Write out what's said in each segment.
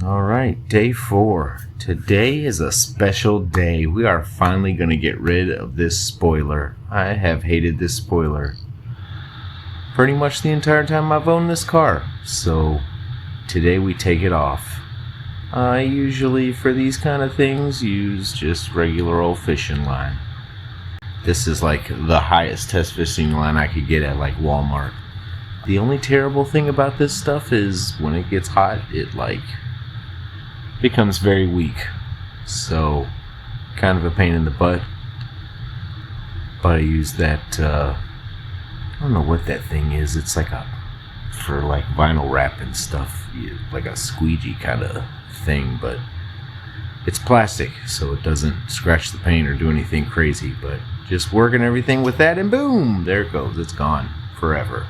Alright, day 4. Today is a special day. We are finally going to get rid of this spoiler. I have hated this spoiler pretty much the entire time I've owned this car. So today we take it off. I usually, for these kind of things, use just regular old fishing line. This is like the highest test fishing line I could get at like Walmart. The only terrible thing about this stuff is when it gets hot, it becomes very weak. So kind of a pain in the butt. But I use that, I don't know what that thing is. It's like for like vinyl wrap and stuff, like a squeegee kind of thing, but it's plastic, so it doesn't scratch the paint or do anything crazy. But just working everything with that, and boom, there it goes. It's gone forever.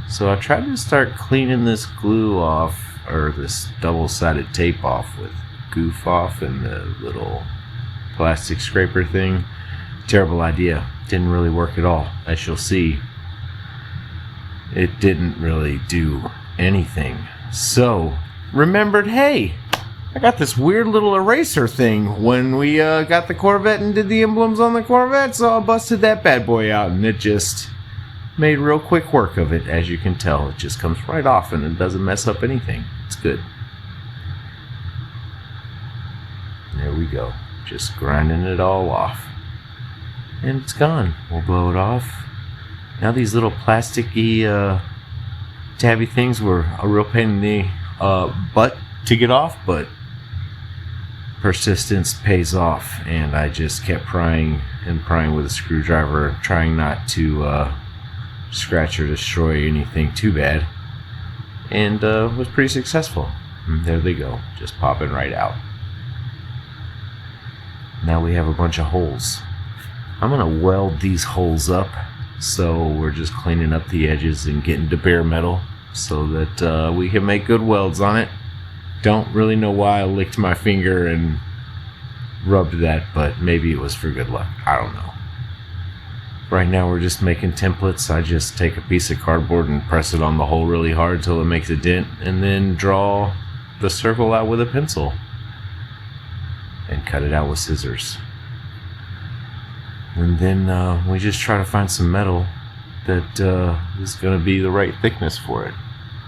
So I tried to start cleaning this glue off, or this double-sided tape off, with goof off and the little plastic scraper thing. Terrible idea. Didn't really work at all. As you'll see, it didn't really do anything. So remembered, hey, I got this weird little eraser thing when we got the Corvette and did the emblems on the Corvette, so I busted that bad boy out, and it just made real quick work of it. As you can tell, it just comes right off and it doesn't mess up anything. It's good. There we go. Just grinding it all off. And it's gone. We'll blow it off. Now these little plasticky tabby things were a real pain in the butt to get off, but persistence pays off, and I just kept prying and prying with a screwdriver, trying not to scratch or destroy anything too bad, and was pretty successful. And there they go, just popping right out. Now we have a bunch of holes. I'm gonna weld these holes up, so we're just cleaning up the edges and getting to bare metal so that we can make good welds on it. Don't really know why I licked my finger and rubbed that, but maybe it was for good luck. I don't know. Right now we're just making templates. I just take a piece of cardboard and press it on the hole really hard till it makes a dent, and then draw the circle out with a pencil and cut it out with scissors. And then we just try to find some metal that is going to be the right thickness for it,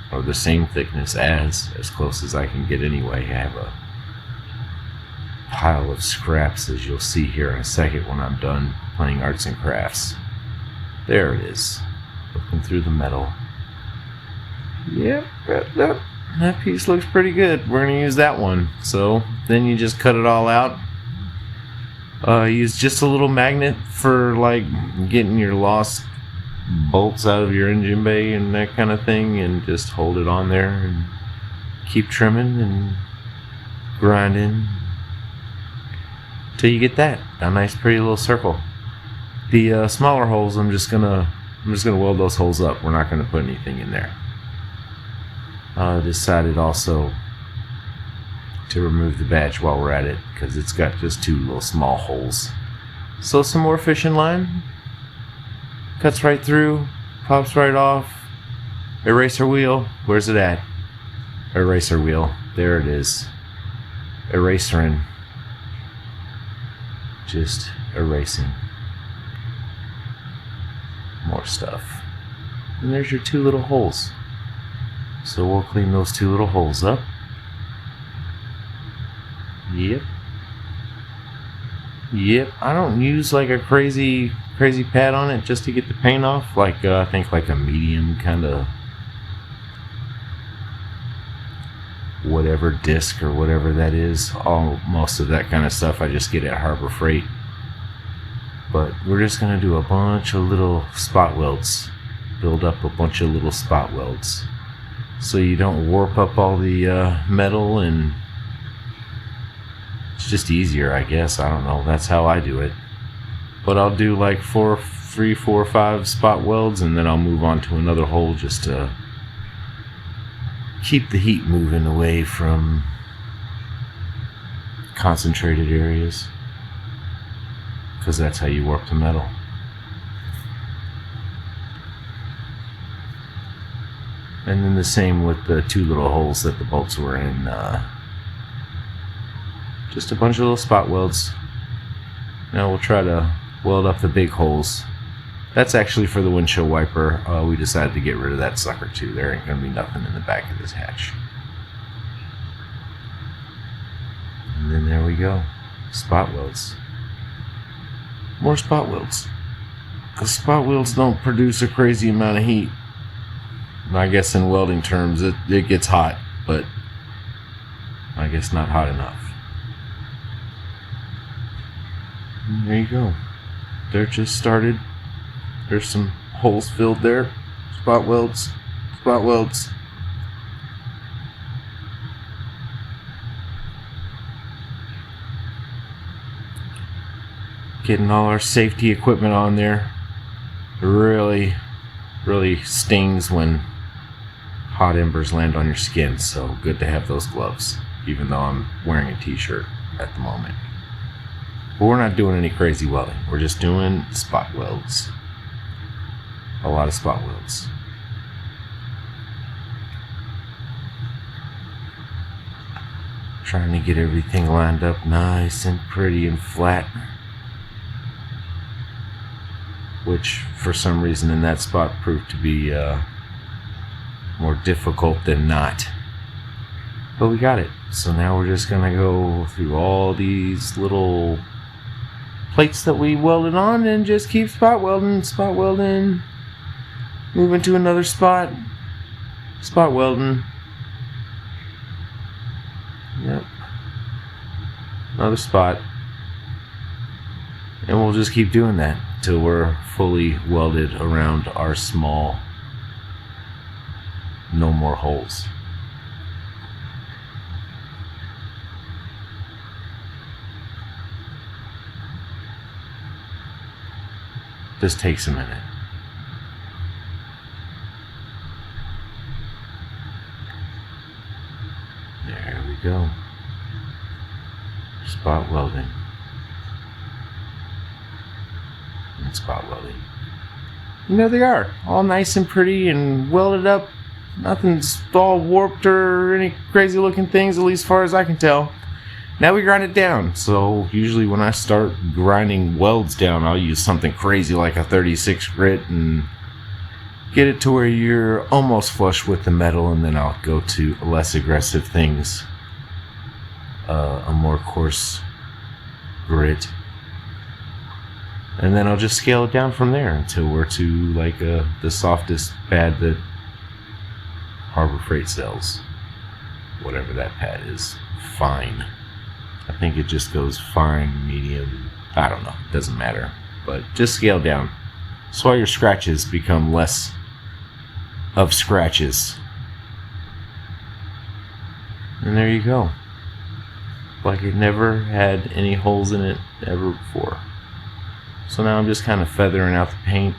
or the same thickness as close as I can get anyway. I have a pile of scraps, as you'll see here in a second when I'm done playing arts and crafts. There it is, looking through the metal. Yep, that piece looks pretty good. We're going to use that one. So then you just cut it all out. Use just a little magnet for like getting your lost bolts out of your engine bay and that kind of thing, and just hold it on there and keep trimming and grinding till you get that a nice pretty little circle. The smaller holes, I'm just gonna weld those holes up. We're not gonna put anything in there. I decided also to remove the badge while we're at it, because it's got just 2 little small holes. So some more fishing line. Cuts right through, pops right off. Eraser wheel, where's it at? Eraser wheel, there it is. Erasering. Just erasing. More stuff. And there's your 2 little holes. So we'll clean those 2 little holes up. Yep, I don't use like a crazy pad on it just to get the paint off. Like I think like a medium kind of whatever disc or whatever that is. Most of that kind of stuff I just get at Harbor Freight. But we're just gonna do a bunch of little spot welds. Build up a bunch of little spot welds, so you don't warp up all the metal, and it's just easier, I guess. I don't know. That's how I do it. But I'll do like 3, 4, 5 spot welds, and then I'll move on to another hole just to keep the heat moving away from concentrated areas, because that's how you warp the metal. And then the same with the 2 little holes that the bolts were in. Just a bunch of little spot welds. Now we'll try to weld up the big holes. That's actually for the windshield wiper. We decided to get rid of that sucker too. There ain't gonna be nothing in the back of this hatch. And then there we go. Spot welds. More spot welds. Because spot welds don't produce a crazy amount of heat. I guess in welding terms it gets hot, but I guess not hot enough. And there you go. They're just started. There's some holes filled there. Spot welds. Spot welds. Getting all our safety equipment on there. It really stings when hot embers land on your skin, so good to have those gloves, even though I'm wearing a t-shirt at the moment. But we're not doing any crazy welding. We're just doing spot welds. A lot of spot welds. Trying to get everything lined up nice and pretty and flat. Which, for some reason, in that spot proved to be more difficult than not. But we got it. So now we're just gonna go through all these little plates that we welded on and just keep spot welding, moving to another spot, spot welding. Yep. Another spot. And we'll just keep doing that till we're fully welded around our small, no more holes. This takes a minute. There we go. Spot welding. And spot welding. And there they are, all nice and pretty and welded up. Nothing's all warped or any crazy looking things, at least as far as I can tell. Now we grind it down. So usually when I start grinding welds down, I'll use something crazy like a 36 grit and get it to where you're almost flush with the metal, and then I'll go to less aggressive things, a more coarse grit, and then I'll just scale it down from there until we're to like the softest pad that Harbor Freight sells, whatever that pad is. Fine. I think it just goes fine, medium, I don't know, it doesn't matter, but just scale down so all your scratches become less of scratches. And there you go. Like it never had any holes in it ever before. So now I'm just kind of feathering out the paint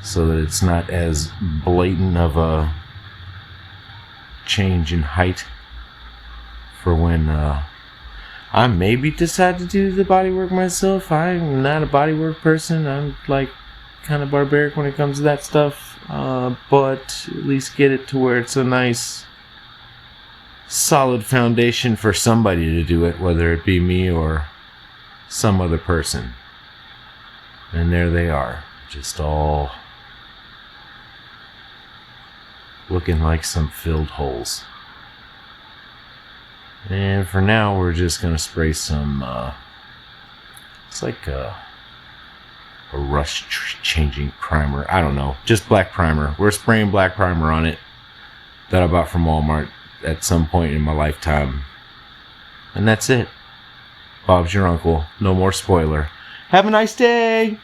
so that it's not as blatant of a change in height for when I maybe decide to do the bodywork myself. I'm not a bodywork person. I'm like kind of barbaric when it comes to that stuff, but at least get it to where it's a nice solid foundation for somebody to do it, whether it be me or some other person. And there they are, just all looking like some filled holes. And for now, we're just gonna spray some, it's like a rust changing primer. I don't know, just black primer. We're spraying black primer on it that I bought from Walmart at some point in my lifetime. And that's it. Bob's your uncle. No more spoiler. Have a nice day!